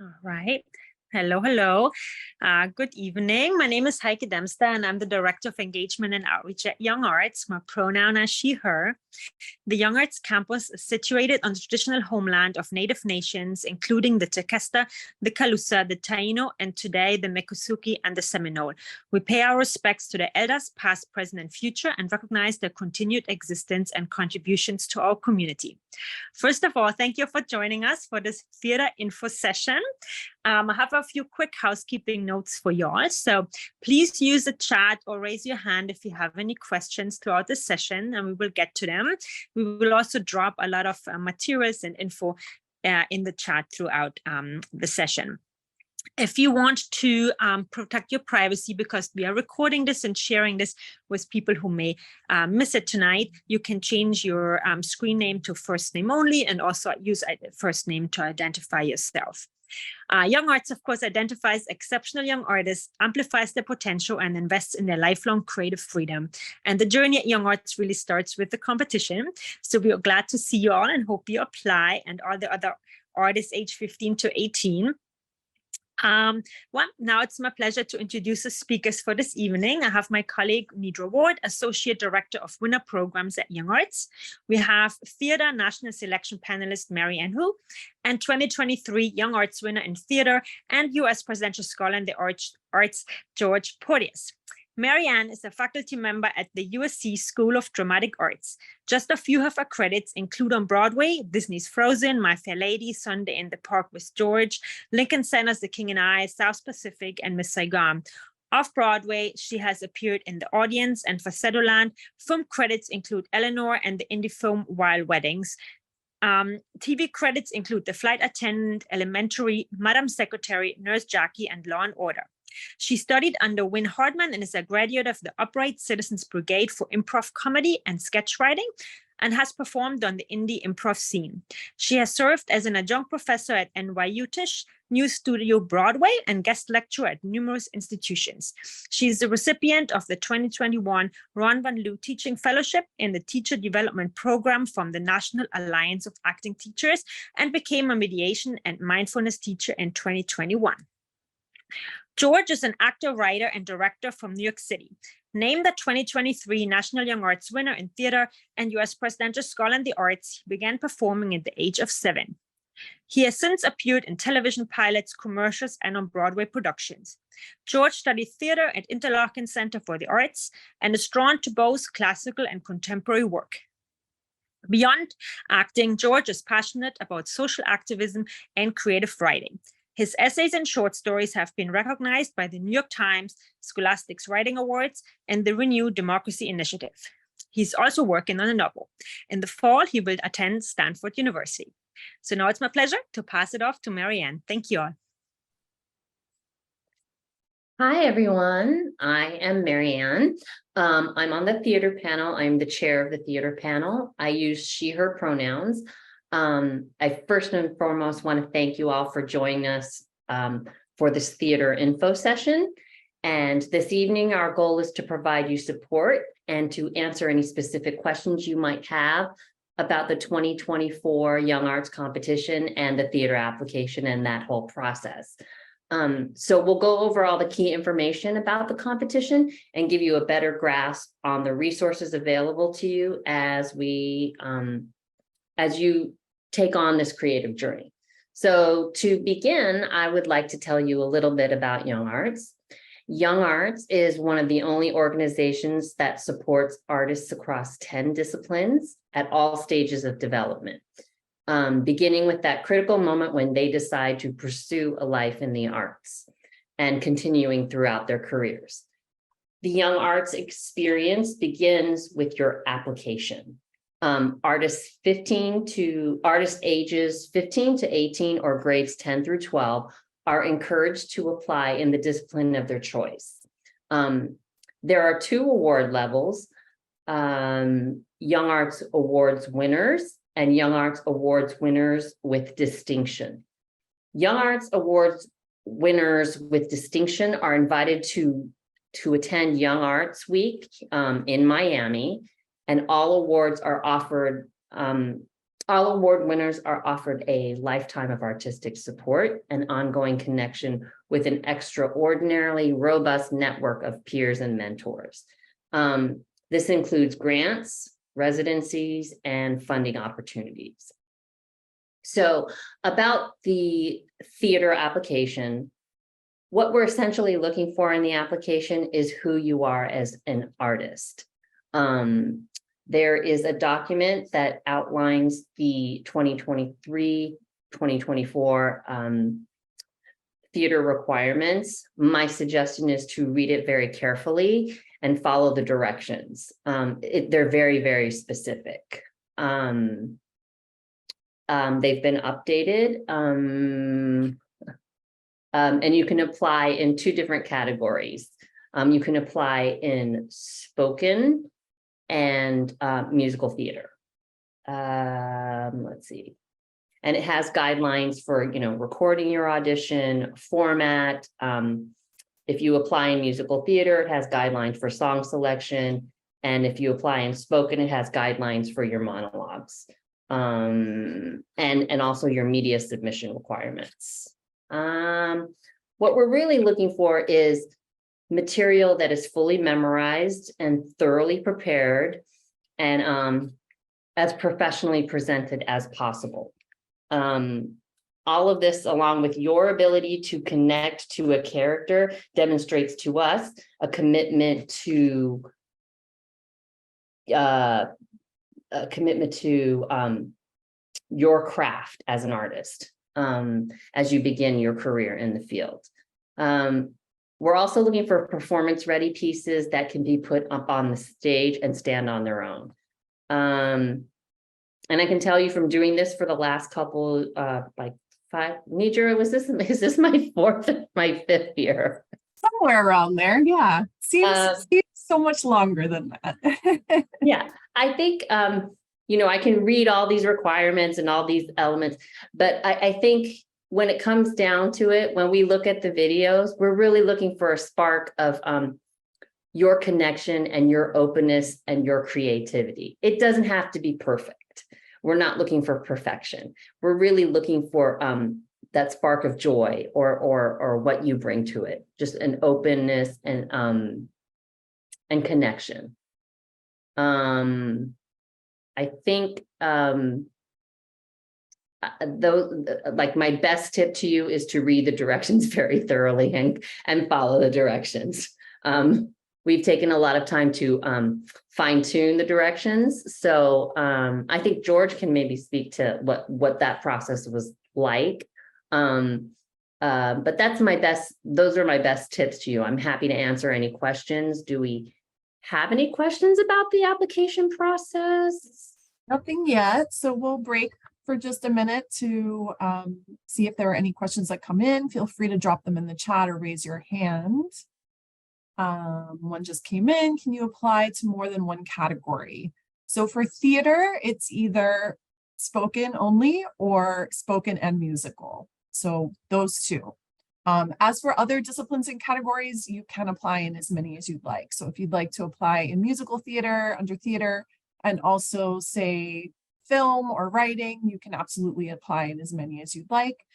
All right. Hello, hello. Good evening. My name is Heike Demster, and I'm the Director of Engagement and Outreach at YoungArts. My pronoun is she, her. The YoungArts campus is situated on the traditional homeland of Native nations, including the Tequesta, the Calusa, the Taino, and today the Miccosukee and the Seminole. We pay our respects to the elders, past, present, and future, and recognize their continued existence and contributions to our community. First of all, thank you for joining us for this theater info session. I have a few quick housekeeping notes for y'all. So please use the chat or raise your hand if you have any questions throughout the session, and we will get to them. We will also drop a lot of materials and info in the chat throughout the session. If you want to protect your privacy, because we are recording this and sharing this with people who may miss it tonight, you can change your screen name to first name only, and also use first name to identify yourself. YoungArts, of course, identifies exceptional young artists, amplifies their potential, and invests in their lifelong creative freedom. And the journey at YoungArts really starts with the competition. So we are glad to see you all and hope you apply, and all the other artists aged 15 to 18. Well, now it's my pleasure to introduce the speakers for this evening. I have my colleague, Nidra Ward, Associate Director of Winner Programs at YoungArts. We have Theater National Selection Panelist, MaryAnn, and 2023 Young Arts Winner in Theater and U.S. Presidential Scholar in the Arts, George Porteous. MaryAnn is a faculty member at the USC School of Dramatic Arts. Just a few of her credits include on Broadway, Disney's Frozen, My Fair Lady, Sunday in the Park with George, Lincoln Center's The King and I, South Pacific, and Miss Saigon. Off-Broadway, she has appeared in The Audience and Facettoland. Film credits include Eleanor and the indie film Wild Weddings. TV credits include The Flight Attendant, Elementary, Madam Secretary, Nurse Jackie, and Law and Order. She studied under Win Hardman and is a graduate of the Upright Citizens Brigade for improv comedy and sketch writing, and has performed on the indie improv scene. She has served as an adjunct professor at NYU Tisch, New Studio Broadway, and guest lecturer at numerous institutions. She is the recipient of the 2021 Ron Van Loo Teaching Fellowship in the Teacher Development Program from the National Alliance of Acting Teachers, and became a mediation and mindfulness teacher in 2021. George is an actor, writer, and director from New York City. Named the 2023 National Young Arts Winner in Theater and U.S. Presidential Scholar in the Arts, he began performing at the age of 7. He has since appeared in television pilots, commercials, and on Broadway productions. George studied theater at Interlochen Center for the Arts and is drawn to both classical and contemporary work. Beyond acting, George is passionate about social activism and creative writing. His essays and short stories have been recognized by the New York Times, Scholastic's Writing Awards, and the Renew Democracy Initiative. He's also working on a novel. In the fall, he will attend Stanford University. So now it's my pleasure to pass it off to MaryAnn. Thank you all. Hi, everyone. I am MaryAnn. I'm on the theater panel. I'm the chair of the theater panel. I use she, her pronouns. I first and foremost want to thank you all for joining us for this theater info session. And this evening, our goal is to provide you support and to answer any specific questions you might have about the 2024 Young Arts competition and the theater application and that whole process. So we'll go over all the key information about the competition and give you a better grasp on the resources available to you as you take on this creative journey. So to begin, I would like to tell you a little bit about Young Arts. Young Arts is one of the only organizations that supports artists across 10 disciplines at all stages of development, beginning with that critical moment when they decide to pursue a life in the arts and continuing throughout their careers. The Young Arts experience begins with your application. Artists ages 15 to 18 or grades 10 through 12 are encouraged to apply in the discipline of their choice. There are 2 award levels, Young Arts Awards winners and Young Arts Awards winners with distinction. Young Arts Awards winners with distinction are invited to attend Young Arts Week in Miami, and all awards are offered All award winners are offered a lifetime of artistic support and ongoing connection with an extraordinarily robust network of peers and mentors. This includes grants, residencies, and funding opportunities. So about the theater application, what we're essentially looking for in the application is who you are as an artist. There is a document that outlines the 2023-2024 theater requirements. My suggestion is to read it very carefully and follow the directions. They're very, very specific. They've been updated. And you can apply in 2 different categories. You can apply in spoken and musical theater. Let's see. And it has guidelines for, recording your audition, format. If you apply in musical theater, it has guidelines for song selection. And if you apply in spoken, it has guidelines for your monologues. And also your media submission requirements. What we're really looking for is material that is fully memorized and thoroughly prepared and as professionally presented as possible. All of this, along with your ability to connect to a character, demonstrates to us a commitment to your craft as an artist as you begin your career in the field. We're also looking for performance-ready pieces that can be put up on the stage and stand on their own. And I can tell you from doing this for the last couple, like 5, Nidra, is this my 4th or my 5th year? Somewhere around there, yeah. Seems so much longer than that. Yeah, I think, I can read all these requirements and all these elements, but I think when it comes down to it, when we look at the videos, we're really looking for a spark of your connection and your openness and your creativity. It doesn't have to be perfect. We're not looking for perfection. We're really looking for that spark of joy or what you bring to it, just an openness and connection. I think like my best tip to you is to read the directions very thoroughly and follow the directions. We've taken a lot of time to fine tune the directions. So I think George can maybe speak to what that process was like. But that's those are my best tips to you. I'm happy to answer any questions. Do we have any questions about the application process? Nothing yet. So we'll break for just a minute to see if there are any questions that come in. Feel free to drop them in the chat or raise your hand. One just came in. Can you apply to more than one category? So for theater, it's either spoken only or spoken and musical. So those 2. As for other disciplines and categories, you can apply in as many as you'd like. So if you'd like to apply in musical theater, under theater, and also say film or writing, you can absolutely apply in as many as you'd like.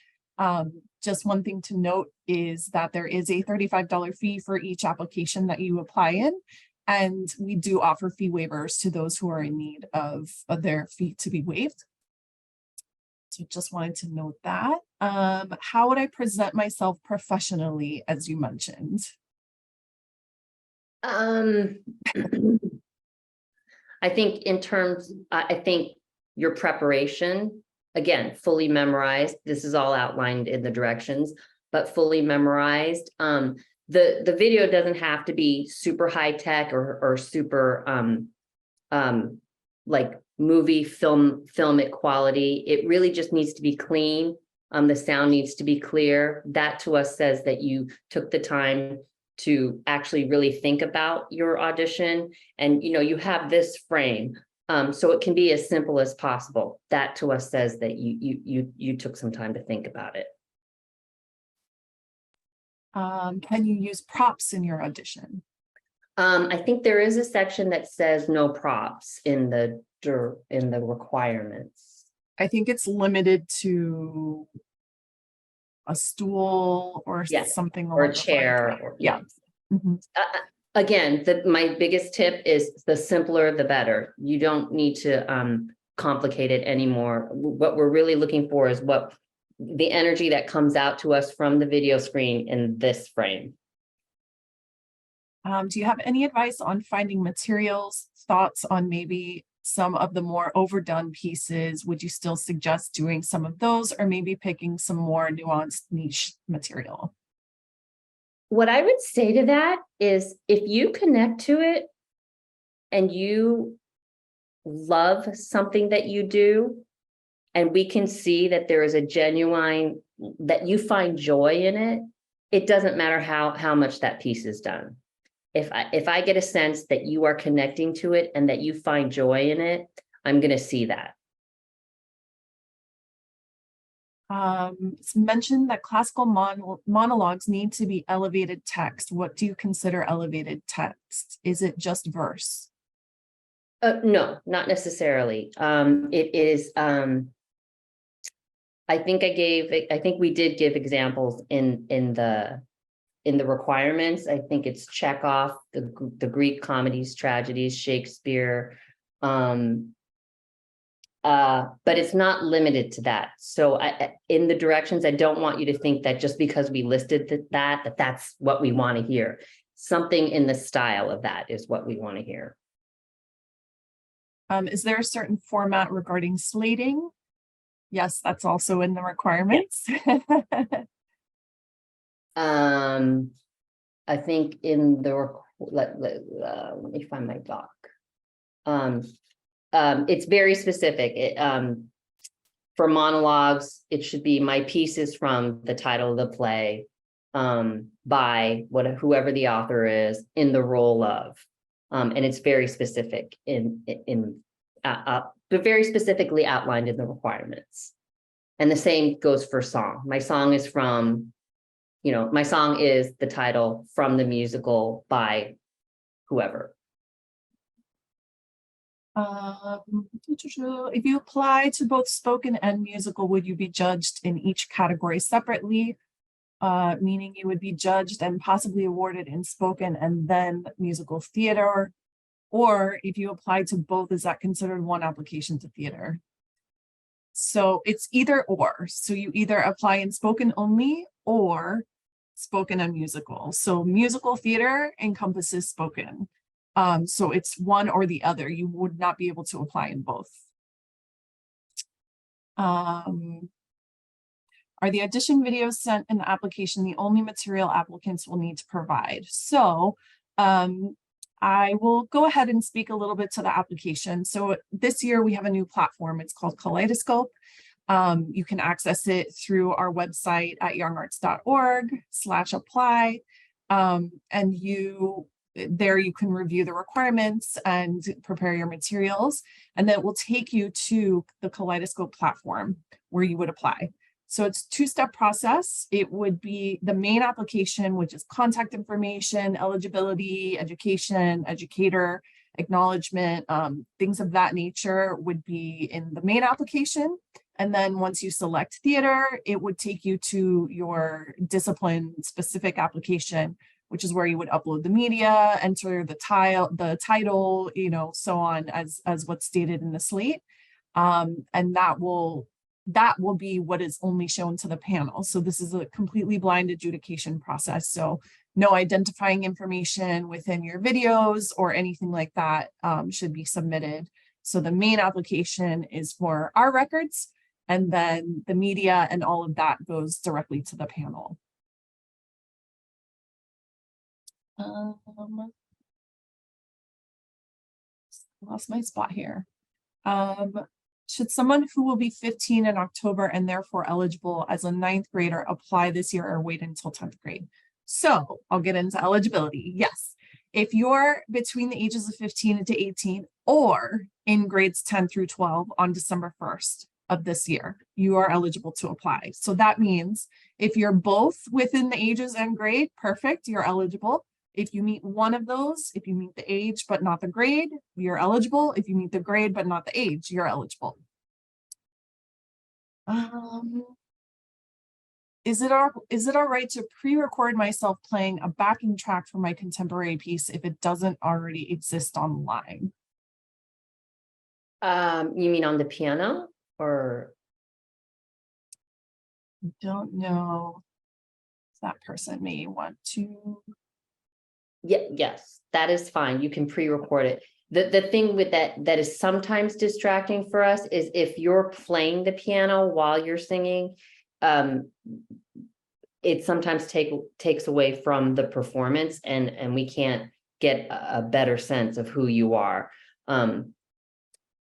Just one thing to note is that there is a $35 fee for each application that you apply in, and we do offer fee waivers to those who are in need of their fee to be waived. So just wanted to note that. How would I present myself professionally, as you mentioned? I think I think your preparation, again, fully memorized. This is all outlined in the directions, but fully memorized. The video doesn't have to be super high tech or super like movie filmic quality. It really just needs to be clean. The sound needs to be clear. That to us says that you took the time to actually really think about your audition, and you have this frame. So it can be as simple as possible. That to us says that you took some time to think about it. Can you use props in your audition? I think there is a section that says no props in the requirements. I think it's limited to a stool or Yes, something or a along those lines. chair, or, Yeah. Mhm. Again, my biggest tip is the simpler, the better. You don't need to complicate it anymore. What we're really looking for is what the energy that comes out to us from the video screen in this frame. Do you have any advice on finding materials, thoughts on maybe some of the more overdone pieces? Would you still suggest doing some of those, or maybe picking some more nuanced niche material? What I would say to that is, if you connect to it and you love something that you do, and we can see that there is a genuine, that you find joy in it, it doesn't matter how much that piece is done. If I get a sense that you are connecting to it and that you find joy in it, I'm going to see that. It's mentioned that classical monologues need to be elevated text. What do you consider elevated text? Is it just verse? No, not necessarily. It is. I think we did give examples in the requirements. I think it's Chekhov, the Greek comedies, tragedies, Shakespeare. But it's not limited to that. So in the directions, I don't want you to think that just because we listed that's what we want to hear. Something in the style of that is what we want to hear. Is there a certain format regarding slating? Yes, that's also in the requirements. I think in the let me find my doc. It's very specific. For monologues, it should be my pieces from the title of the play, by whoever the author is, in the role of, and it's very specific but very specifically outlined in the requirements. And the same goes for song. My song is from, my song is the title from the musical by whoever. If you apply to both spoken and musical, would you be judged in each category separately? Meaning you would be judged and possibly awarded in spoken and then musical theater? Or if you apply to both, is that considered one application to theater? So it's either or. So you either apply in spoken only or spoken and musical. So musical theater encompasses spoken. So it's one or the other. You would not be able to apply in both. Are the audition videos sent in the application the only material applicants will need to provide? So I will go ahead and speak a little bit to the application. So this year we have a new platform. It's called Kaleidoscope. You can access it through our website at youngarts.org/apply. And there you can review the requirements and prepare your materials. And then it will take you to the Kaleidoscope platform where you would apply. So it's a two-step process. It would be the main application, which is contact information, eligibility, education, educator, acknowledgement, things of that nature would be in the main application. And then once you select theater, it would take you to your discipline-specific application, which is where you would upload the media, enter the title, so on as what's stated in the slate. And that will be what is only shown to the panel. So this is a completely blind adjudication process. So no identifying information within your videos or anything like that should be submitted. So the main application is for our records, and then the media and all of that goes directly to the panel. Lost my spot here. Should someone who will be 15 in October and therefore eligible as a 9th grader apply this year or wait until 10th grade? So I'll get into eligibility. Yes, if you're between the ages of 15 to 18 or in grades 10 through 12 on December 1st of this year, you are eligible to apply. So that means if you're both within the ages and grade, perfect, you're eligible. If you meet one of those, if you meet the age but not the grade, you're eligible. If you meet the grade but not the age, you're eligible. Is it all right to pre-record myself playing a backing track for my contemporary piece if it doesn't already exist online? You mean on the piano or? Don't know if that person may want to. Yeah, yes, that is fine. You can pre-record it. The thing with that is sometimes distracting for us is if you're playing the piano while you're singing, it sometimes takes away from the performance and we can't get a better sense of who you are.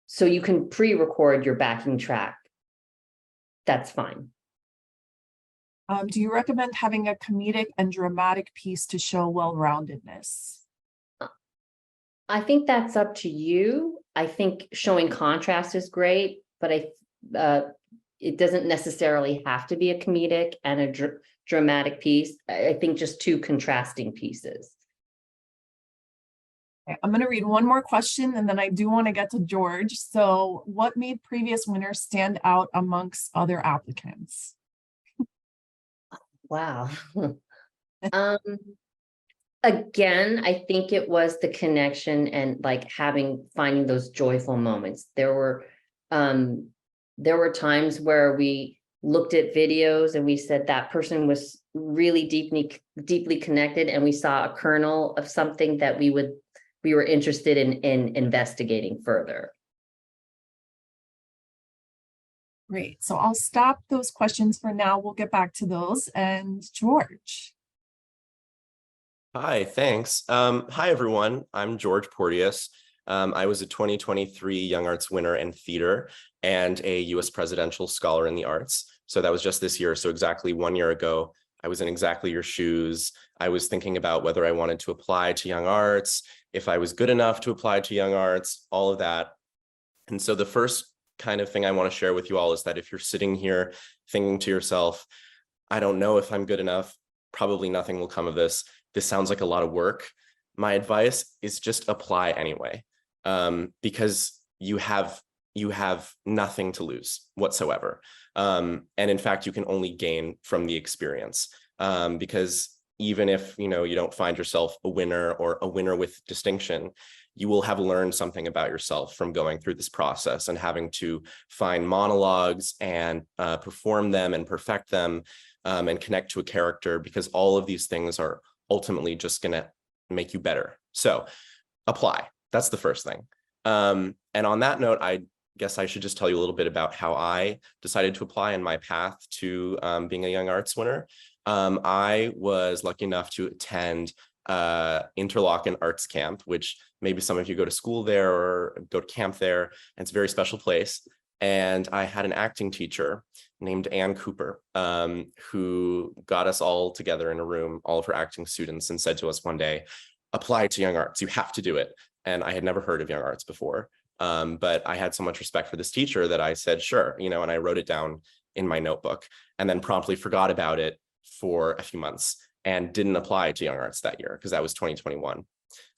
So you can pre-record your backing track. That's fine. Do you recommend having a comedic and dramatic piece to show well-roundedness? I think that's up to you. I think showing contrast is great, but it doesn't necessarily have to be a comedic and a dramatic piece. I think just two contrasting pieces. Okay, I'm going to read one more question and then I do want to get to George. So what made previous winners stand out amongst other applicants? Wow. Again, I think it was the connection and like finding those joyful moments. There were times where we looked at videos and we said that person was really deeply connected, and we saw a kernel of something that we were interested in investigating further. Great. So I'll stop those questions for now. We'll get back to those. And George. Hi, thanks. Hi, everyone. I'm George Porteous. I was a 2023 Young Arts winner in theater and a U.S. Presidential Scholar in the Arts. So that was just this year. So exactly 1 year ago, I was in exactly your shoes. I was thinking about whether I wanted to apply to Young Arts, if I was good enough to apply to Young Arts, all of that. And so the first kind of thing I want to share with you all is that if you're sitting here thinking to yourself, I don't know if I'm good enough, probably nothing will come of this. This sounds like a lot of work. My advice is just apply anyway, because you have nothing to lose whatsoever. And in fact, you can only gain from the experience, because even if you don't find yourself a winner or a winner with distinction, you will have learned something about yourself from going through this process and having to find monologues and perform them and perfect them, and connect to a character, because all of these things are ultimately just going to make you better. So apply. That's the first thing. And on that note, I guess I should just tell you a little bit about how I decided to apply and my path to being a Young Arts winner. I was lucky enough to attend Interlochen Arts Camp, which maybe some of you go to school there or go to camp there. And it's a very special place. And I had an acting teacher named Ann Cooper, who got us all together in a room, all of her acting students, and said to us one day, apply to Young Arts, you have to do it. And I had never heard of Young Arts before, but I had so much respect for this teacher that I said, sure, and I wrote it down in my notebook and then promptly forgot about it for a few months and didn't apply to Young Arts that year because that was 2021.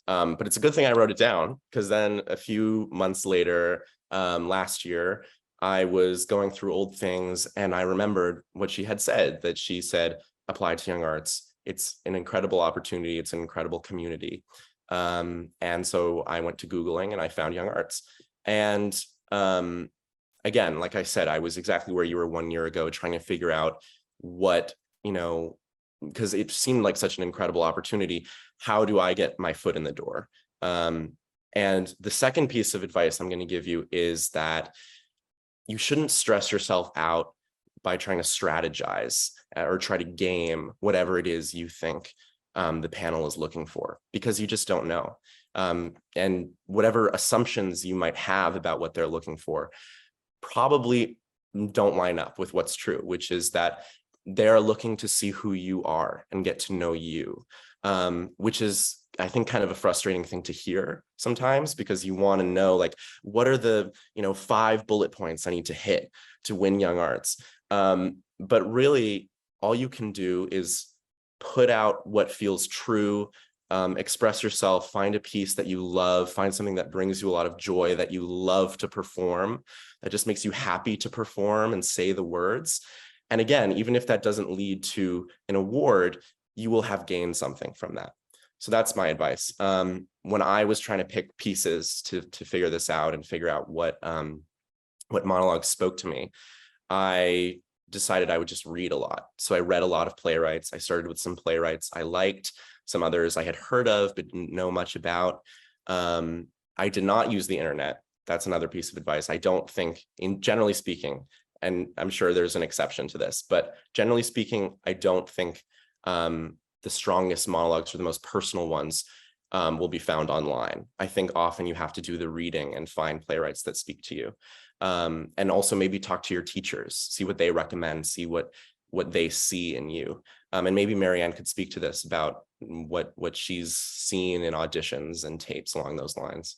But it's a good thing I wrote it down, because then a few months later, last year, I was going through old things and I remembered what she had said, that she said, apply to Young Arts. It's an incredible opportunity. It's an incredible community. And so I went to Googling and I found Young Arts. And again, like I said, I was exactly where you were 1 year ago, trying to figure out what, because it seemed like such an incredible opportunity. How do I get my foot in the door? And the second piece of advice I'm going to give you is that you shouldn't stress yourself out by trying to strategize or try to game whatever it is you think the panel is looking for, because you just don't know. And whatever assumptions you might have about what they're looking for probably don't line up with what's true, which is that they're looking to see who you are and get to know you, which is, I think, kind of a frustrating thing to hear sometimes, because you want to know, like, what are the 5 bullet points I need to hit to win Young Arts? But really, all you can do is put out what feels true express yourself, find a piece that you love, find something that brings you a lot of joy, that you love to perform, that just makes you happy to perform and say the words. And again, even if that doesn't lead to an award, you will have gained something from that. So that's my advice. When I was trying to pick pieces to figure this out and figure out what monologues spoke to me, I decided I would just read a lot. So I read a lot of playwrights. I started with some playwrights I liked, some others I had heard of but didn't know much about. I did not use the internet. That's another piece of advice. I don't think, generally speaking, and I'm sure there's an exception to this, but generally speaking, I don't think the strongest monologues or the most personal ones will be found online. I think often you have to do the reading and find playwrights that speak to you. And also maybe talk to your teachers, see what they recommend, see what they see in you. And maybe MaryAnn could speak to this about what she's seen in auditions and tapes along those lines.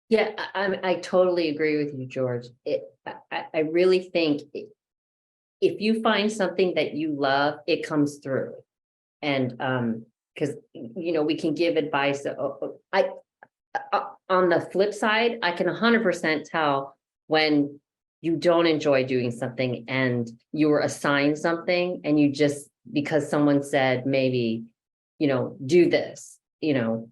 Yeah, I totally agree with you, George. I really think if you find something that you love, it comes through. And because we can give advice. On the flip side, I can 100% tell when you don't enjoy doing something and you were assigned something and you just, because someone said maybe, do this, and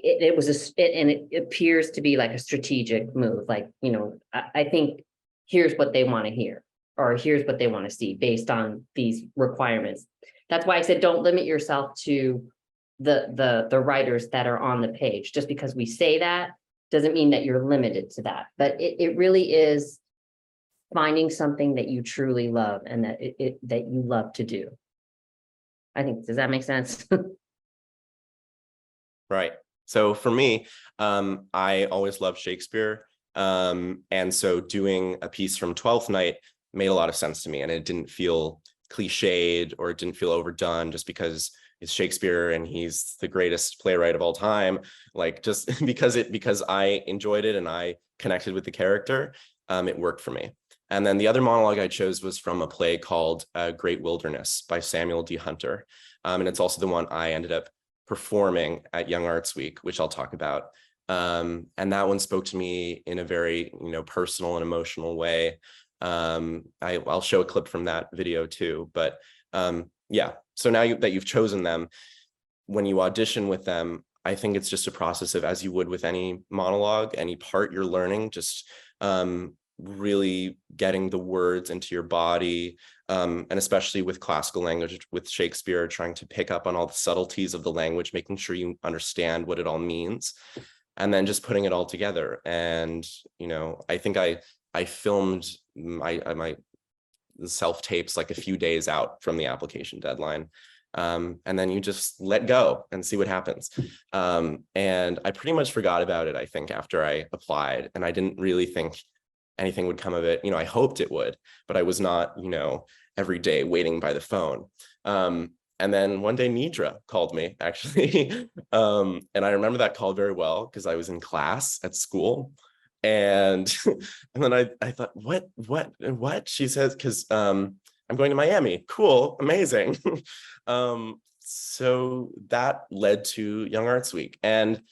it was and it appears to be like a strategic move. Like, I think here's what they want to hear, or here's what they want to see based on these requirements. That's why I said, don't limit yourself to the writers that are on the page. Just because we say that doesn't mean that you're limited to that, but it really is finding something that you truly love and that you love to do. I think, does that make sense? Right. So for me, I always loved Shakespeare. And so doing a piece from Twelfth Night made a lot of sense to me, and it didn't feel cliched or it didn't feel overdone just because it's Shakespeare and he's the greatest playwright of all time. Like, just because I enjoyed it and I connected with the character, it worked for me. And then the other monologue I chose was from a play called Great Wilderness by Samuel D. Hunter. And it's also the one I ended up performing at Young Arts Week, which I'll talk about. And that one spoke to me in a very, personal and emotional way. I'll show a clip from that video too, but yeah. So now that you've chosen them, when you audition with them, I think it's just a process of, as you would with any monologue, any part you're learning, just really getting the words into your body, and especially with classical language, with Shakespeare, trying to pick up on all the subtleties of the language, making sure you understand what it all means, and then just putting it all together. And, I think I filmed my self-tapes like a few days out from the application deadline. And then you just let go and see what happens. And I pretty much forgot about it, I think, after I applied, and I didn't really think anything would come of it. I hoped it would, but I was not, every day waiting by the phone. And then one day Nidra called me, actually. And I remember that call very well because I was in class at school. And then I thought, what she says, because I'm going to Miami. Cool, amazing. So that led to Young Arts Week. And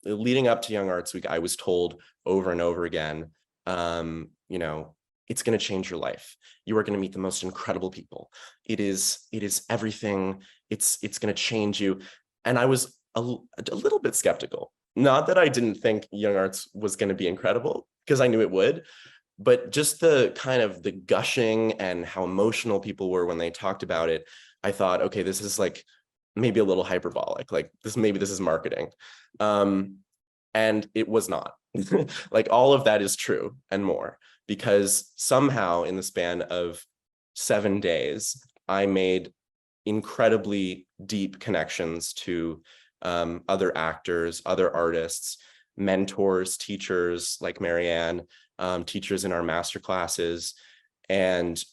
leading up to Young Arts Week, I was told over and over again, it's going to change your life. You are going to meet the most incredible people. It is everything. It's going to change you. And I was a little bit skeptical. Not that I didn't think Young Arts was going to be incredible, because I knew it would, but just the kind of the gushing and how emotional people were when they talked about it, I thought, okay, this is like maybe a little hyperbolic, like maybe this is marketing. And it was not. Like, all of that is true and more, because somehow in the span of 7 days, I made incredibly deep connections to other actors, other artists, mentors, teachers like MaryAnn, teachers in our master classes, and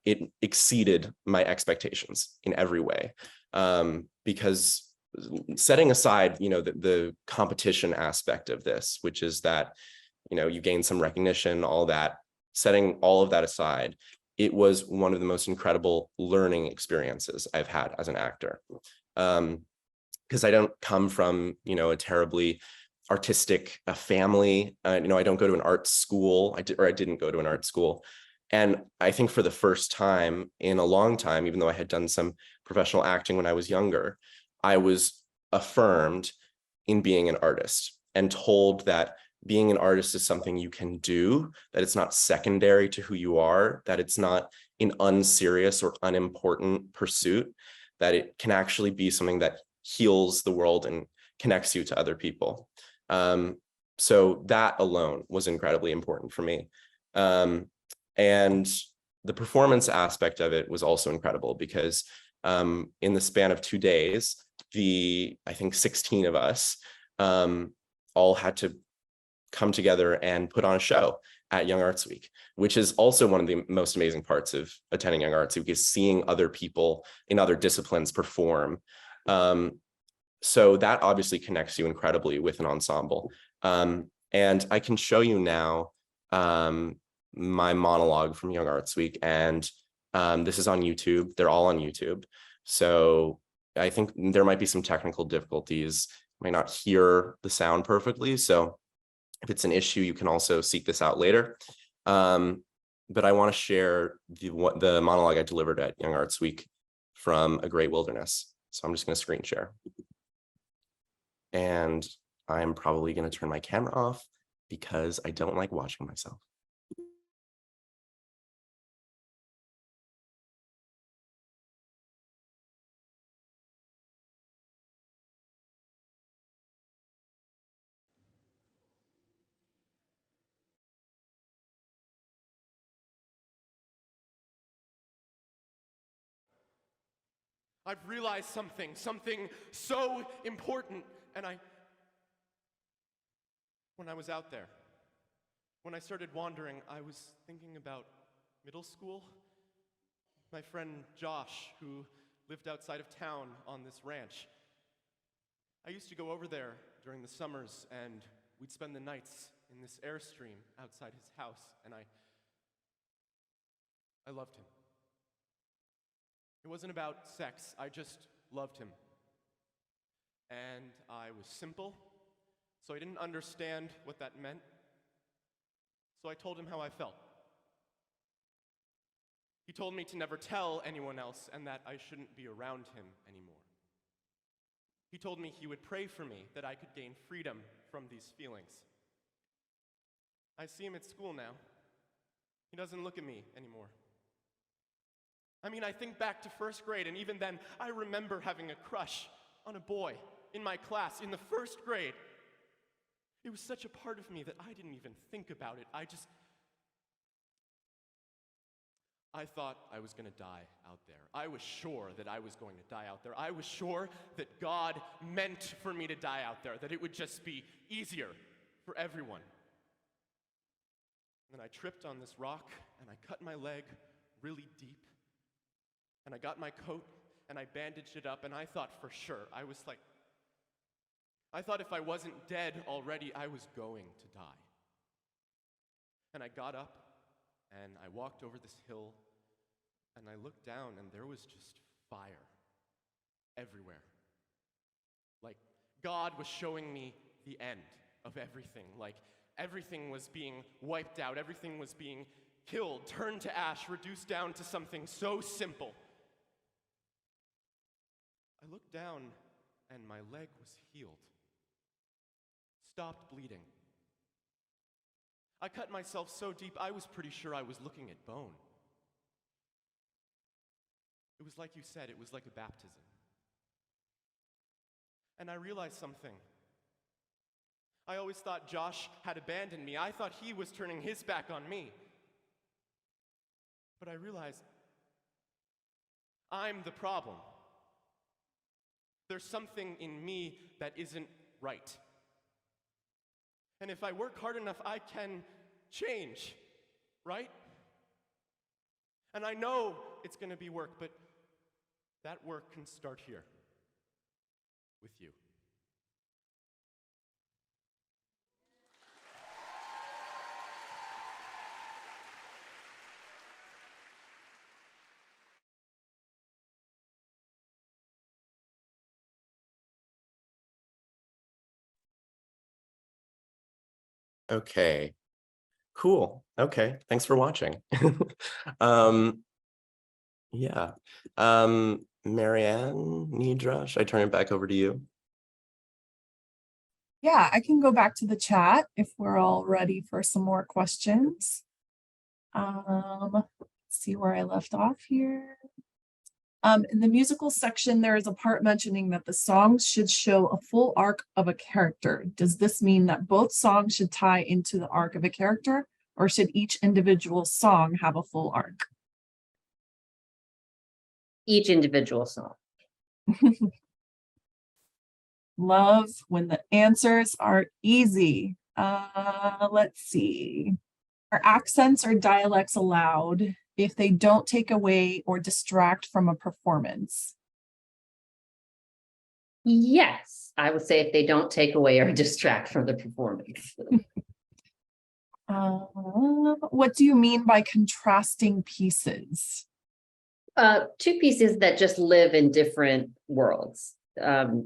it exceeded my expectations in every way. Because setting aside, the competition aspect of this, which is that, you gain some recognition, all that, setting all of that aside, it was one of the most incredible learning experiences I've had as an actor. Because I don't come from, a terribly artistic family. I don't go to an art school. I didn't go to an art school. And I think for the first time in a long time, even though I had done some professional acting when I was younger, I was affirmed in being an artist and told that being an artist is something you can do, that it's not secondary to who you are, that it's not an unserious or unimportant pursuit, that it can actually be something that heals the world and connects you to other people. So that alone was incredibly important for me. And the performance aspect of it was also incredible because in the span of 2 days, I think 16 of us all had to come together and put on a show at Young Arts Week, which is also one of the most amazing parts of attending Young Arts Week, is seeing other people in other disciplines perform. So that obviously connects you incredibly with an ensemble. And I can show you now my monologue from Young Arts Week, and this is on YouTube. They're all on YouTube. So I think there might be some technical difficulties. You might not hear the sound perfectly. So if it's an issue, you can also seek this out later. But I want to share the monologue I delivered at Young Arts Week from A Great Wilderness. So I'm just going to screen share. And I'm probably going to turn my camera off because I don't like watching myself. I've realized something so important, and when I was out there, when I started wandering, I was thinking about middle school. My friend Josh, who lived outside of town on this ranch. I used to go over there during the summers, and we'd spend the nights in this Airstream outside his house, and I loved him. It wasn't about sex, I just loved him. And I was simple, so I didn't understand what that meant. So I told him how I felt. He told me to never tell anyone else and that I shouldn't be around him anymore. He told me he would pray for me, that I could gain freedom from these feelings. I see him at school now. He doesn't look at me anymore. I think back to first grade, and even then, I remember having a crush on a boy in my class in the first grade. It was such a part of me that I didn't even think about it. I thought I was going to die out there. I was sure that I was going to die out there. I was sure that God meant for me to die out there, that it would just be easier for everyone. And then I tripped on this rock, and I cut my leg really deep. And I got my coat, and I bandaged it up, and I thought for sure, I thought if I wasn't dead already, I was going to die. And I got up, and I walked over this hill, and I looked down, and there was just fire everywhere. Like, God was showing me the end of everything. Like, everything was being wiped out, everything was being killed, turned to ash, reduced down to something so simple. I looked down, and my leg was healed. Stopped bleeding. I cut myself so deep, I was pretty sure I was looking at bone. It was like you said, it was like a baptism. And I realized something. I always thought Josh had abandoned me. I thought he was turning his back on me. But I realized I'm the problem. There's something in me that isn't right. And if I work hard enough, I can change, right? And I know it's going to be work, but that work can start here with you. Okay, cool. Okay, thanks for watching. Yeah. MaryAnn, Nidra, should I turn it back over to you? Yeah, I can go back to the chat if we're all ready for some more questions. Let's see where I left off here. In the musical section, there is a part mentioning that the songs should show a full arc of a character. Does this mean that both songs should tie into the arc of a character, or should each individual song have a full arc? Each individual song. Love when the answers are easy. Let's see. Are accents or dialects allowed if they don't take away or distract from a performance? Yes, I would say if they don't take away or distract from the performance. What do you mean by contrasting pieces? Two pieces that just live in different worlds. Not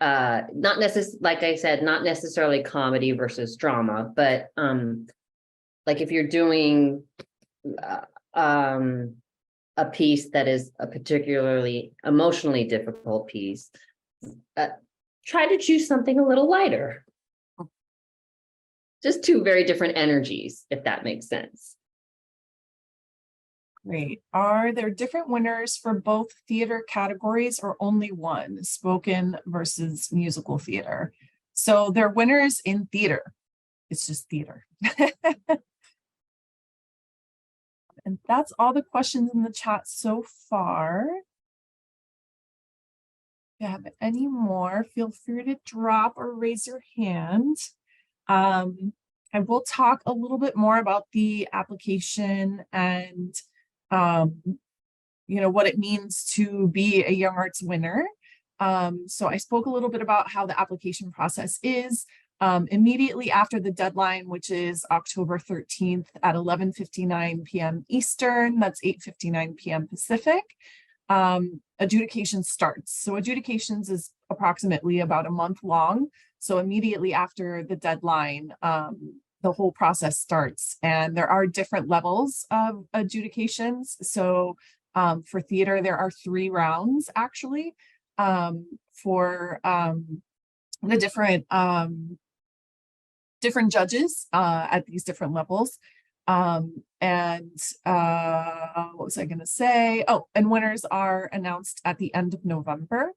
necessarily, like I said, not necessarily comedy versus drama, but like if you're doing a piece that is a particularly emotionally difficult piece, try to choose something a little lighter. Just two very different energies, if that makes sense. Great. Are there different winners for both theater categories or only one, spoken versus musical theater? So they're winners in theater. It's just theater. And that's all the questions in the chat so far. If you have any more, feel free to drop or raise your hand. I will talk a little bit more about the application and what it means to be a Young Arts winner. So I spoke a little bit about how the application process is. Immediately after the deadline, which is October 13th at 11:59 p.m. Eastern, that's 8:59 p.m. Pacific, adjudication starts. So adjudications is approximately about a month long. So immediately after the deadline, the whole process starts, and there are different levels of adjudications. So for theater, there are 3 rounds actually for the different judges at these different levels. What was I going to say? Oh, and winners are announced at the end of November.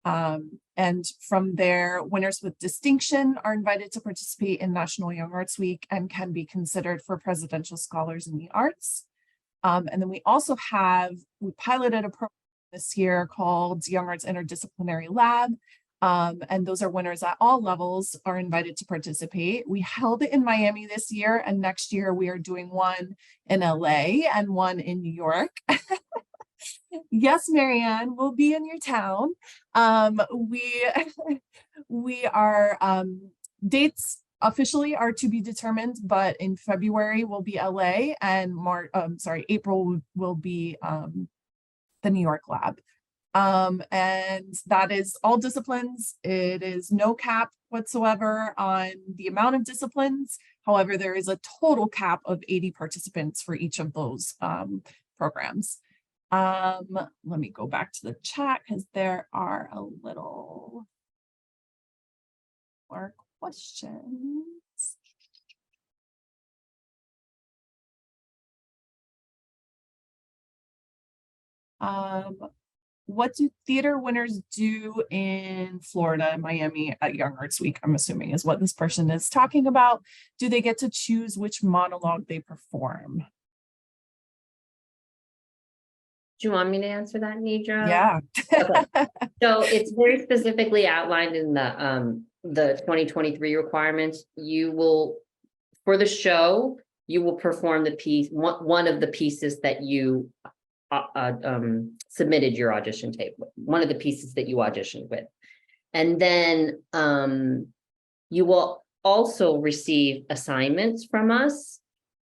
And from there, winners with distinction are invited to participate in National Young Arts Week and can be considered for Presidential Scholars in the Arts. And then we piloted a program this year called Young Arts Interdisciplinary Lab. And those are winners at all levels are invited to participate. We held it in Miami this year, and next year we are doing one in LA and one in New York. Yes, MaryAnn, we'll be in your town. We are dates officially are to be determined, but in February will be LA, and April will be the New York lab. And that is all disciplines. It is no cap whatsoever on the amount of disciplines. However, there is a total cap of 80 participants for each of those programs. Let me go back to the chat because there are a little more questions. What do theater winners do in Florida and Miami at Young Arts Week? I'm assuming is what this person is talking about. Do they get to choose which monologue they perform? Do you want me to answer that, Nidra? Yeah. Okay. So it's very specifically outlined in the 2023 requirements. You will, for the show, you will perform the piece, one of the pieces that you submitted your audition tape, one of the pieces that you auditioned with. And then you will also receive assignments from us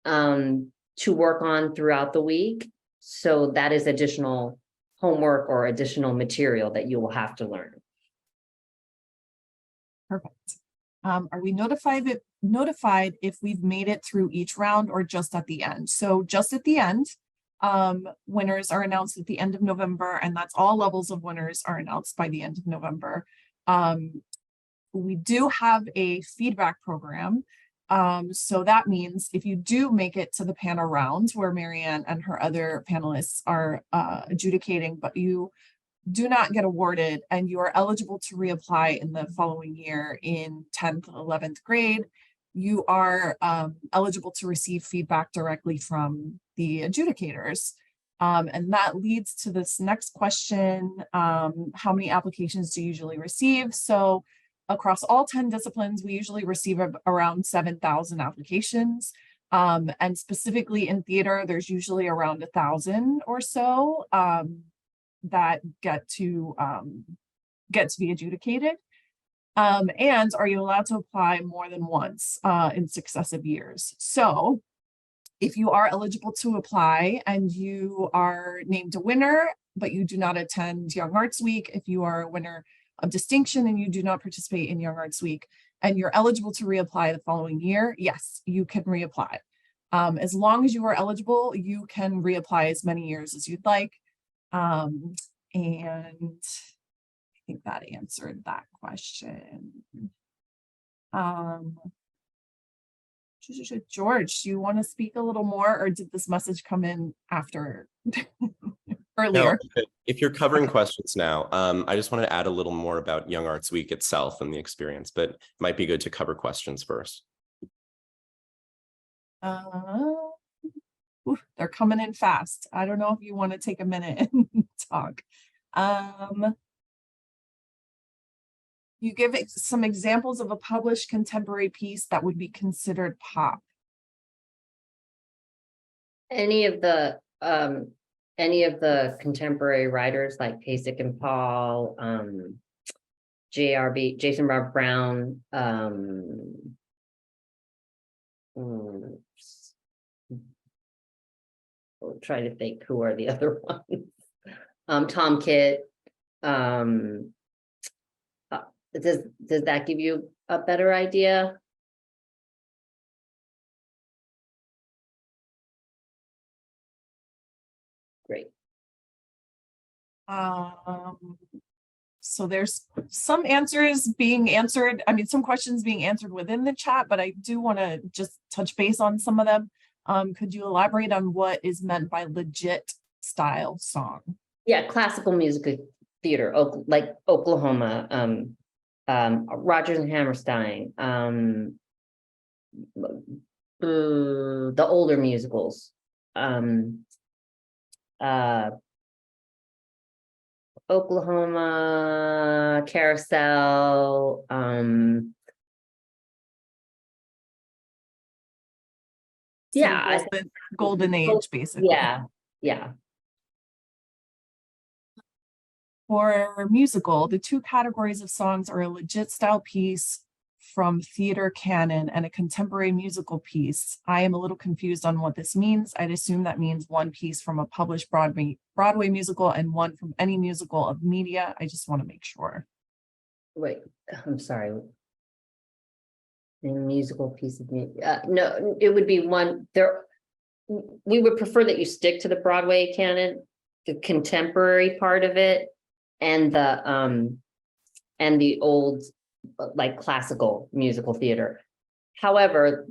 to work on throughout the week. So that is additional homework or additional material that you will have to learn. Perfect. Are we notified notified if we've made it through each round or just at the end. So just at the end, winners are announced at the end of November, and that's all levels of winners are announced by the end of November. We do have a feedback program. So that means if you do make it to the panel round where MaryAnn and her other panelists are adjudicating, but you do not get awarded and you are eligible to reapply in the following year in 10th, 11th grade, you are eligible to receive feedback directly from the adjudicators. And that leads to this next question. How many applications do you usually receive? So across all 10 disciplines, we usually receive around 7,000 applications. And specifically in theater, there's usually around 1,000 or so that get to be adjudicated. And are you allowed to apply more than once in successive years? So if you are eligible to apply and you are named a winner, but you do not attend Young Arts Week, if you are a winner of distinction and you do not participate in Young Arts Week, and you're eligible to reapply the following year, yes, you can reapply. As long as you are eligible, you can reapply as many years as you'd like. And I think that answered that question. George, do you want to speak a little more, or did this message come in after earlier? No, if you're covering questions now, I just wanted to add a little more about Young Arts Week itself and the experience, but it might be good to cover questions first. They're coming in fast. I don't know if you want to take a minute and talk. You give some examples of a published contemporary piece that would be considered pop. Any of the contemporary writers like Pasek and Paul, JRB, Jason Robert Brown, I'll try to think who are the other ones. Tom Kitt. Does that give you a better idea? Great. So there's some answers being answered. I mean, some questions being answered within the chat, but I do want to just touch base on some of them. Could you elaborate on what is meant by legit style song? Yeah, classical music theater, like Oklahoma, Rodgers and Hammerstein, the older musicals, Oklahoma, Carousel, yeah, golden age, basically. Yeah. For musical, the two categories of songs are a legit style piece from theater canon and a contemporary musical piece. I am a little confused on what this means. I'd assume that means one piece from a published Broadway musical and one from any musical of media. I just want to make sure. Wait, I'm sorry. A musical piece of music. No, it would be one there. We would prefer that you stick to the Broadway canon, the contemporary part of it, and the old like classical musical theater. However,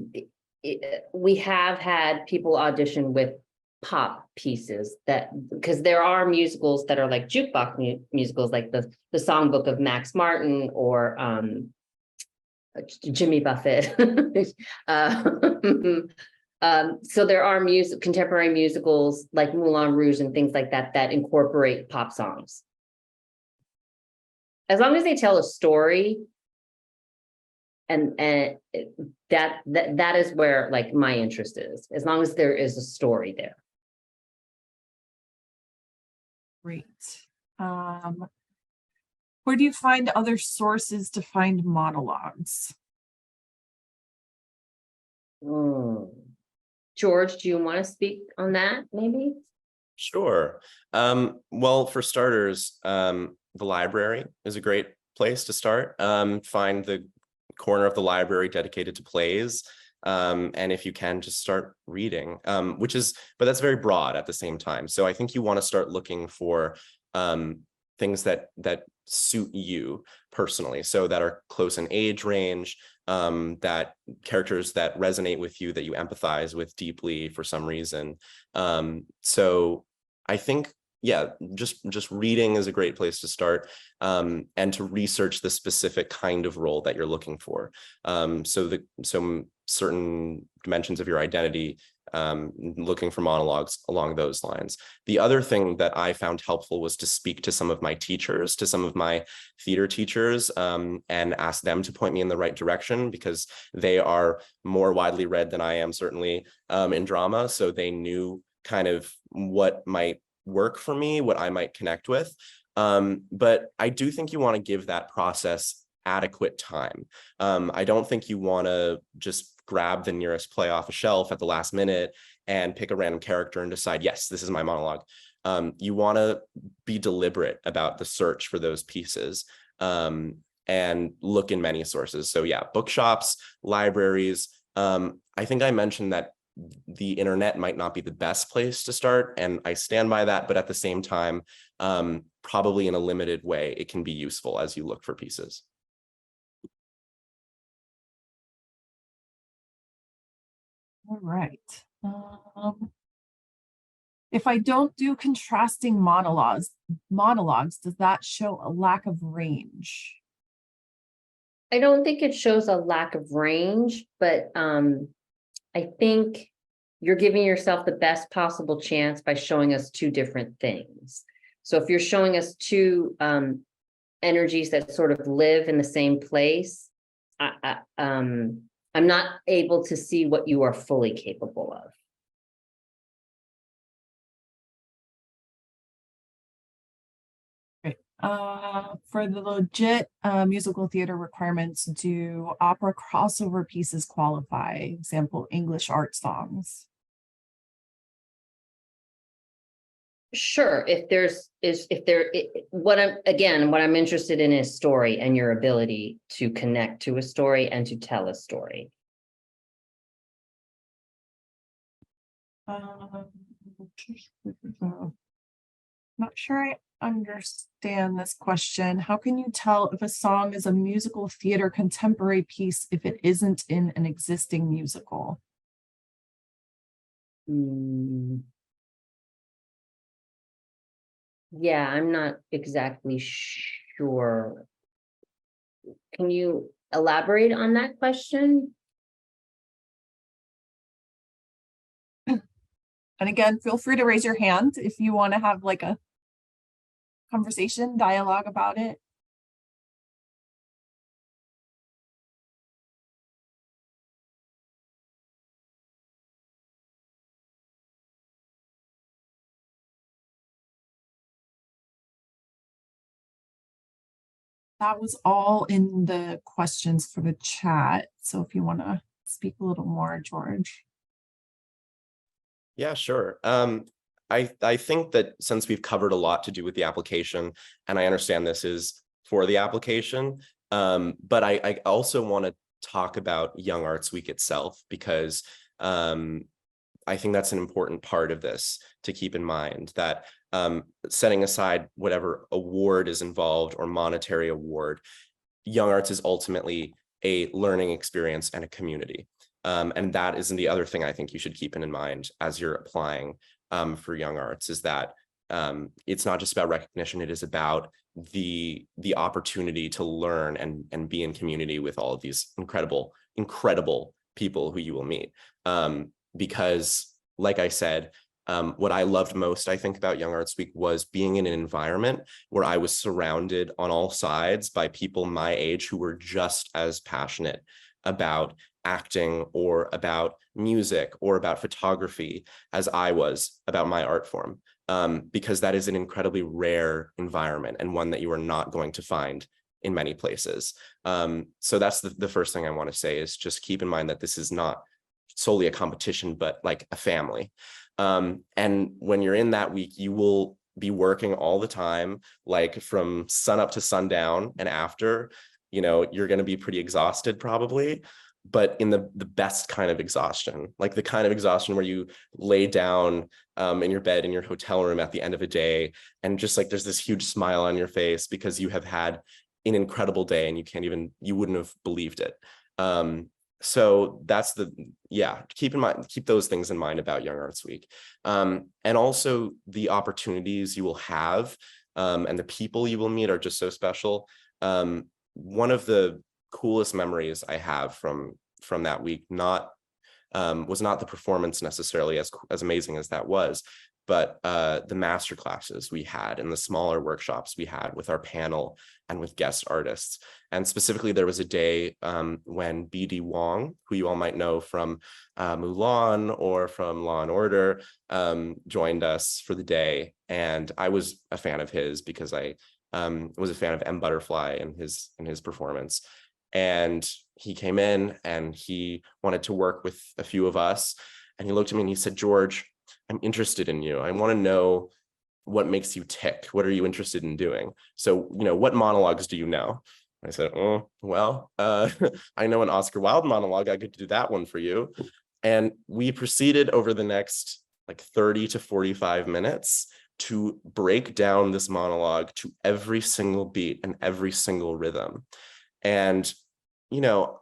we have had people audition with pop pieces that, because there are musicals that are like jukebox musicals, like the Songbook of Max Martin or Jimmy Buffett. So there are contemporary musicals like Moulin Rouge and things like that that incorporate pop songs. As long as they tell a story, and that is where like my interest is. As long as there is a story there. Great. Where do you find other sources to find monologues? George, do you want to speak on that, maybe? Sure. Well, for starters, the library is a great place to start. Find the corner of the library dedicated to plays. And if you can, just start reading, but that's very broad at the same time. So I think you want to start looking for things that suit you personally, so that are close in age range, that characters that resonate with you, that you empathize with deeply for some reason. So I think, yeah, just reading is a great place to start, and to research the specific kind of role that you're looking for. So certain dimensions of your identity, looking for monologues along those lines. The other thing that I found helpful was to speak to some of my teachers, to some of my theater teachers, and ask them to point me in the right direction, because they are more widely read than I am, certainly, in drama. So they knew kind of what might work for me, what I might connect with. But I do think you want to give that process adequate time. I don't think you want to just grab the nearest play off a shelf at the last minute and pick a random character and decide, yes, this is my monologue. You want to be deliberate about the search for those pieces, and look in many sources. So yeah, bookshops, libraries. I think I mentioned that the internet might not be the best place to start, and I stand by that, but at the same time, probably in a limited way, it can be useful as you look for pieces. All right. If I don't do contrasting monologues, does that show a lack of range? I don't think it shows a lack of range, but I think you're giving yourself the best possible chance by showing us two different things. So if you're showing us two energies that sort of live in the same place, I'm not able to see what you are fully capable of. For the legit musical theater requirements, do opera crossover pieces qualify? Example, English art songs. Sure, what I'm interested in is story and your ability to connect to a story and to tell a story. Not sure I understand this question. How can you tell if a song is a musical theater contemporary piece if it isn't in an existing musical? Yeah, I'm not exactly sure. Can you elaborate on that question? And again, feel free to raise your hand if you want to have like a conversation, dialogue about it. That was all in the questions for the chat. So if you want to speak a little more, George. Yeah, sure. I think that since we've covered a lot to do with the application, and I understand this is for the application, but I also want to talk about Young Arts Week itself, because I think that's an important part of this to keep in mind, that setting aside whatever award is involved or monetary award, Young Arts is ultimately a learning experience and a community. And that isn't the other thing I think you should keep in mind as you're applying for Young Arts, is that it's not just about recognition, it is about the opportunity to learn and be in community with all of these incredible people who you will meet. Because like I said, what I loved most, I think, about Young Arts Week was being in an environment where I was surrounded on all sides by people my age who were just as passionate about acting or about music or about photography as I was about my art form, because that is an incredibly rare environment and one that you are not going to find in many places. So that's the first thing I want to say, is just keep in mind that this is not solely a competition, but like a family. And when you're in that week, you will be working all the time, like from sun up to sundown and after. you're going to be pretty exhausted probably, but in the best kind of exhaustion, like the kind of exhaustion where you lay down in your bed in your hotel room at the end of a day, and just like there's this huge smile on your face because you have had an incredible day and you wouldn't have believed it. So that's keep those things in mind about Young Arts Week. And also the opportunities you will have and the people you will meet are just so special. One of the coolest memories I have from that week was not the performance necessarily as amazing as that was, but the master classes we had and the smaller workshops we had with our panel and with guest artists. And specifically, there was a day when BD Wong, who you all might know from Mulan or from Law and Order, joined us for the day. And I was a fan of his because I was a fan of M. Butterfly and his performance. And he came in and he wanted to work with a few of us. And he looked at me and he said, "George, I'm interested in you. I want to know what makes you tick. What are you interested in doing? So, what monologues do you know?" I said, "Oh, well, I know an Oscar Wilde monologue. I could do that one for you." And we proceeded over the next like 30 to 45 minutes to break down this monologue to every single beat and every single rhythm. And,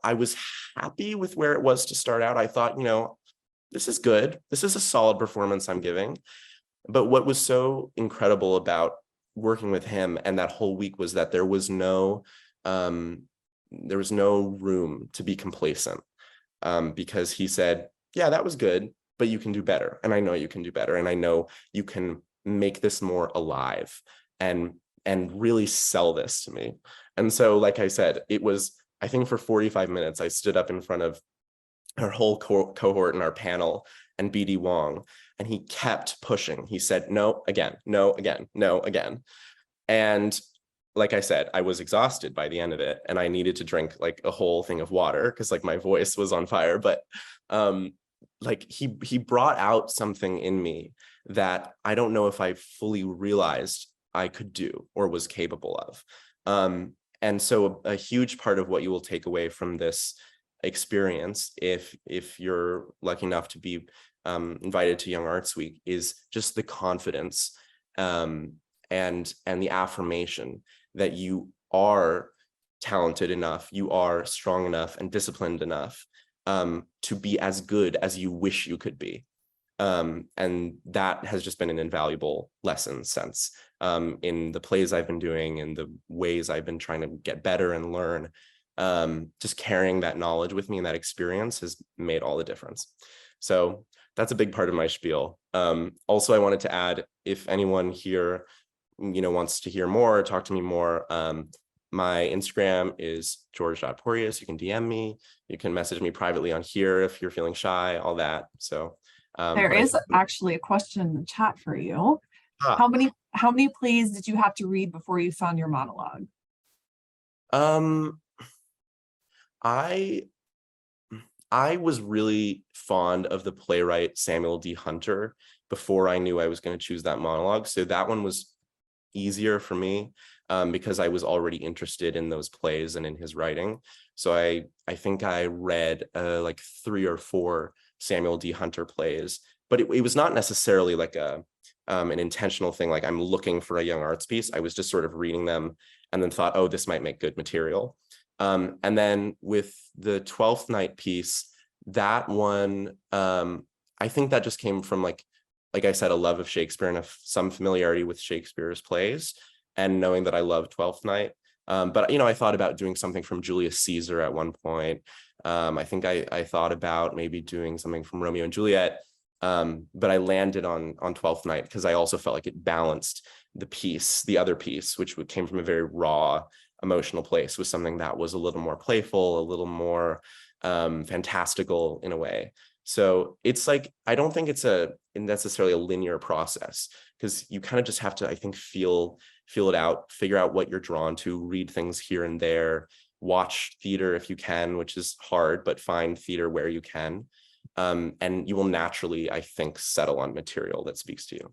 I was happy with where it was to start out. I thought, this is good. This is a solid performance I'm giving. But what was so incredible about working with him and that whole week was that there was no room to be complacent, because he said, "Yeah, that was good, but you can do better. And I know you can do better. And I know you can make this more alive and really sell this to me." And so, like I said, it was, I think for 45 minutes, I stood up in front of our whole cohort and our panel and BD Wong, and he kept pushing. He said, "No, again, no, again, no, again." And like I said, I was exhausted by the end of it, and I needed to drink like a whole thing of water because like my voice was on fire. But like he brought out something in me that I don't know if I fully realized I could do or was capable of. And so a huge part of what you will take away from this experience, if you're lucky enough to be invited to Young Arts Week, is just the confidence and the affirmation that you are talented enough, you are strong enough and disciplined enough to be as good as you wish you could be. And that has just been an invaluable lesson since in the plays I've been doing and the ways I've been trying to get better and learn. Just carrying that knowledge with me and that experience has made all the difference. So that's a big part of my spiel. Also, I wanted to add, if anyone here, wants to hear more or talk to me more, my Instagram is george.porteous. You can DM me. You can message me privately on here if you're feeling shy, all that. So there is actually a question in the chat for you. How many plays did you have to read before you found your monologue? I was really fond of the playwright Samuel D. Hunter before I knew I was going to choose that monologue. So that one was easier for me because I was already interested in those plays and in his writing. So I think I read like 3 or 4 Samuel D. Hunter plays, but it was not necessarily like an intentional thing. Like I'm looking for a young arts piece. I was just sort of reading them and then thought, oh, this might make good material. And then with the 12th Night piece, that one, I think that just came from like I said, a love of Shakespeare and some familiarity with Shakespeare's plays and knowing that I love 12th Night. But, I thought about doing something from Julius Caesar at one point. I think I thought about maybe doing something from Romeo and Juliet. But I landed on 12th Night because I also felt like it balanced the other piece, which came from a very raw, emotional place, with something that was a little more playful, a little more fantastical in a way. So it's like, I don't think it's necessarily a linear process, because you kind of just have to, I think, feel it out, figure out what you're drawn to, read things here and there, watch theater if you can, which is hard, but find theater where you can. And you will naturally, I think, settle on material that speaks to you.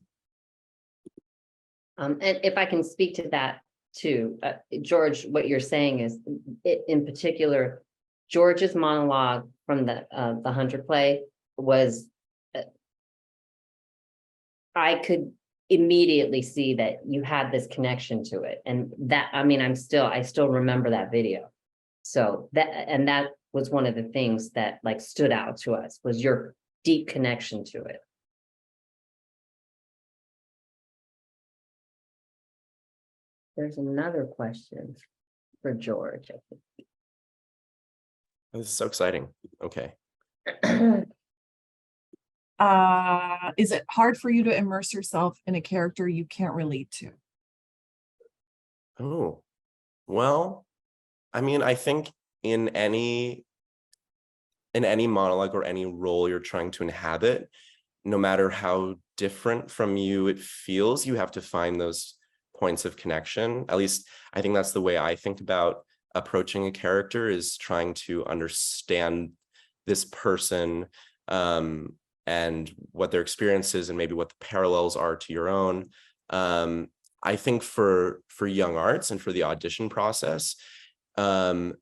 And if I can speak to that, too. George, what you're saying is, in particular, George's monologue from the Hunter play was, I could immediately see that you had this connection to it. And that, I mean, I still remember that video. So that was one of the things that like stood out to us, was your deep connection to it. There's another question for George, I This is so exciting. Okay. think. Is it hard for you to immerse yourself in a character you can't relate to? Oh, well, I mean, I think in any monologue or any role you're trying to inhabit, no matter how different from you it feels, you have to find those points of connection. At least I think that's the way I think about approaching a character, is trying to understand this person and what their experience is, and maybe what the parallels are to your own. I think for young arts and for the audition process, I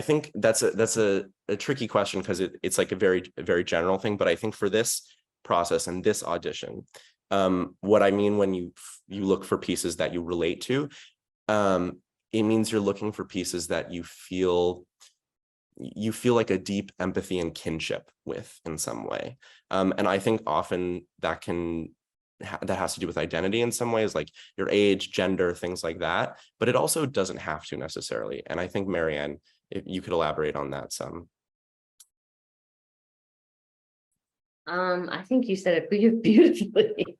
think that's a tricky question, because it's like a very general thing. But I think for this process and this audition, what I mean when you look for pieces that you relate to, it means you're looking for pieces that you feel like a deep empathy and kinship with in some way. And I think often that has to do with identity in some ways, like your age, gender, things like that. But it also doesn't have to necessarily. And I think, MaryAnn, if you could elaborate on that some. I think you said it beautifully.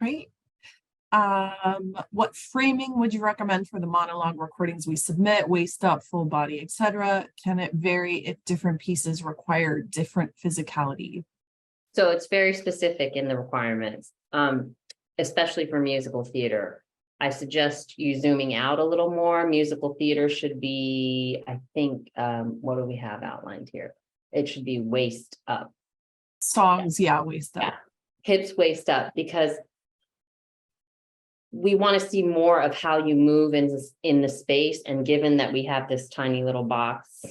Great. What framing would you recommend for the monologue recordings we submit? Waist up, full body, etc. Can it vary if different pieces require different physicality? So it's very specific in the requirements, especially for musical theater. I suggest you zooming out a little more. Musical theater should be, I think, what do we have outlined here? It should be waist up. Songs, yeah, waist up. Yeah. Hips, waist up, because we want to see more of how you move in the space. And given that we have this tiny little box,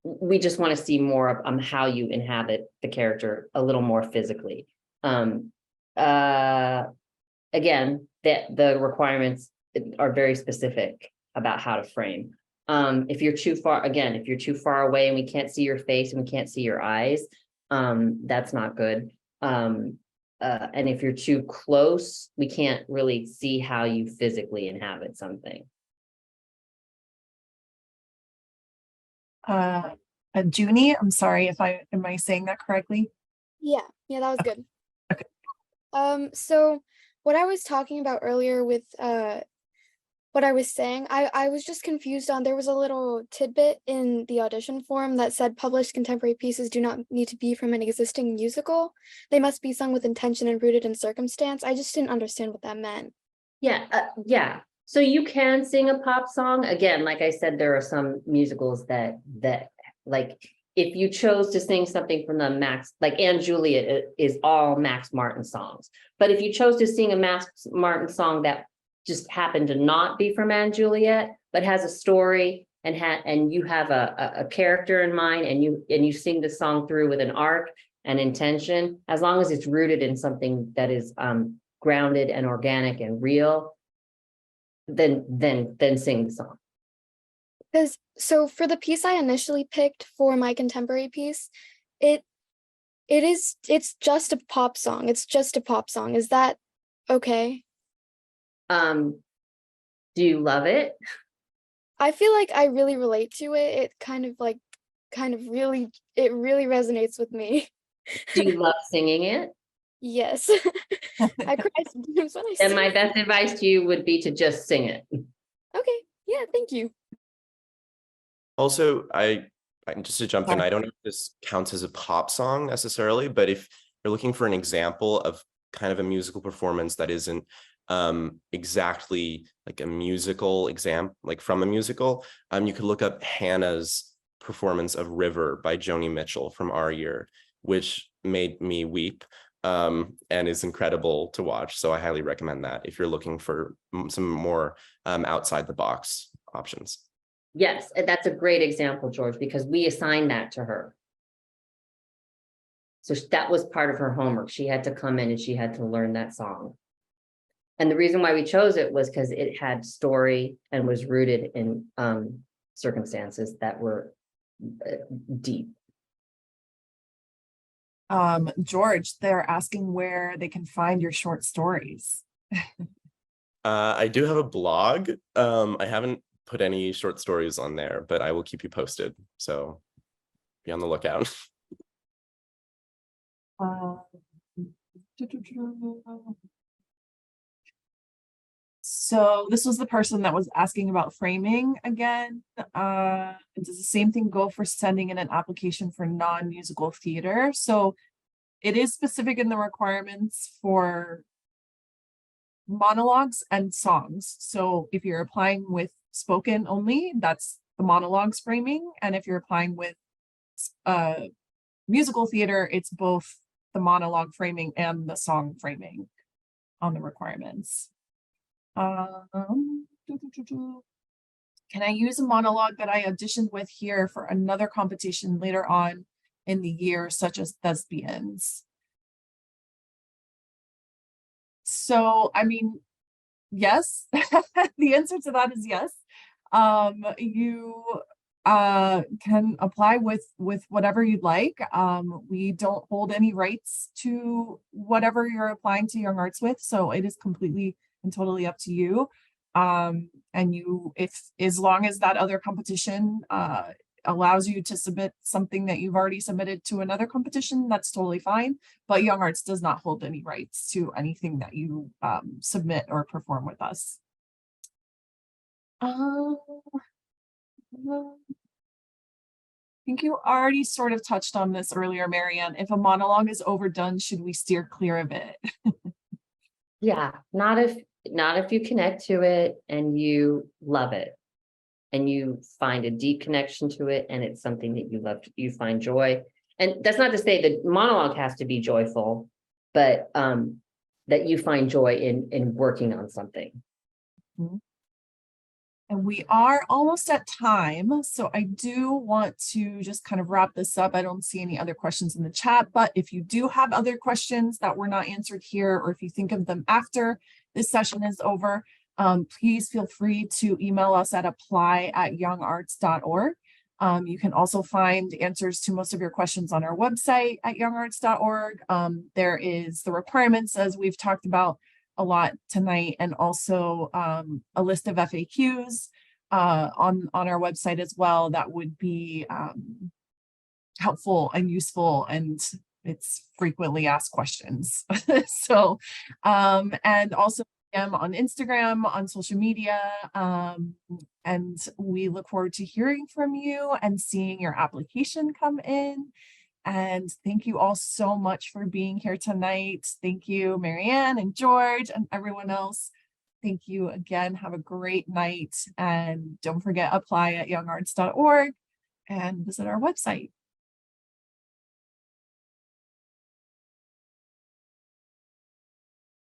we just want to see more of how you inhabit the character a little more physically. Again, that the requirements are very specific about how to frame. If you're too far away and we can't see your face and we can't see your eyes, that's not good. And if you're too close, we can't really see how you physically inhabit something. Junie, I'm sorry if am I saying that correctly? Yeah, that was good. Okay. So what I was talking about earlier with what I was saying, I was just confused on, there was a little tidbit in the audition form that said published contemporary pieces do not need to be from an existing musical. They must be sung with intention and rooted in circumstance. I just didn't understand what that meant. Yeah. So you can sing a pop song. Again, like I said, there are some musicals that like, if you chose to sing something from the Max, like Anne Juliet is all Max Martin songs. But if you chose to sing a Max Martin song that just happened to not be from Anne Juliet, but has a story and you have a character in mind, and you sing the song through with an arc and intention, as long as it's rooted in something that is grounded and organic and real, then sing the song. So for the piece I initially picked for my contemporary piece, it's just a pop song. It's just a pop song. Is that okay? Do you love it? I feel like I really relate to it. It really resonates with me. Do you love singing it? Yes. I cry sometimes when I Then sing. my best advice to you would be to just sing it. Okay. Yeah, thank you. Also, I just to jump in, I don't know if this counts as a pop song necessarily, but if you're looking for an example of kind of a musical performance that isn't exactly like a musical like from a musical, you could look up Hannah's performance of River by Joni Mitchell from our year. which made me weep, and is incredible to watch. So I highly recommend that if you're looking for some more outside the box options. Yes, and that's a great example, George, because we assigned that to her. So that was part of her homework. She had to come in and she had to learn that song. And the reason why we chose it was because it had story and was rooted in circumstances that were deep. George, they're asking where they can find your short stories. I do have a blog. I haven't put any short stories on there, but I will keep you posted. So be on the lookout. So this was the person that was asking about framing again. Does the same thing go for sending in an application for non-musical theater? So it is specific in the requirements for monologues and songs. So if you're applying with spoken only, that's the monologues framing. And if you're applying with musical theater, it's both the monologue framing and the song framing on the requirements. Can I use a monologue that I auditioned with here for another competition later on in the year, such as Thespians? So, I mean, yes, the answer to that is yes. You can apply with whatever you'd like. We don't hold any rights to whatever you're applying to Young Arts with, so it is completely and totally up to you. And as long as that other competition allows you to submit something that you've already submitted to another competition, that's totally fine. But Young Arts does not hold any rights to anything that you submit or perform with us. I think you already sort of touched on this earlier, MaryAnn. If a monologue is overdone, should we steer clear of it? Yeah, not if you connect to it and you love it and you find a deep connection to it and it's something that you love, you find joy. And that's not to say that monologue has to be joyful, but that you find joy in working on something. Mm-hmm. And we are almost at time, so I do want to just kind of wrap this up. I don't see any other questions in the chat, but if you do have other questions that were not answered here, or if you think of them after this session is over, please feel free to email us at apply@youngarts.org. You can also find answers to most of your questions on our website at youngarts.org. There is the requirements, as we've talked about a lot tonight, and also a list of FAQs on our website as well that would be helpful and useful, and it's frequently asked questions. So and also on Instagram, on social media, and we look forward to hearing from you and seeing your application come in. And thank you all so much for being here tonight. Thank you, MaryAnn and George and everyone else. Thank you again. Have a great night. And don't forget, apply at youngarts.org and visit our website.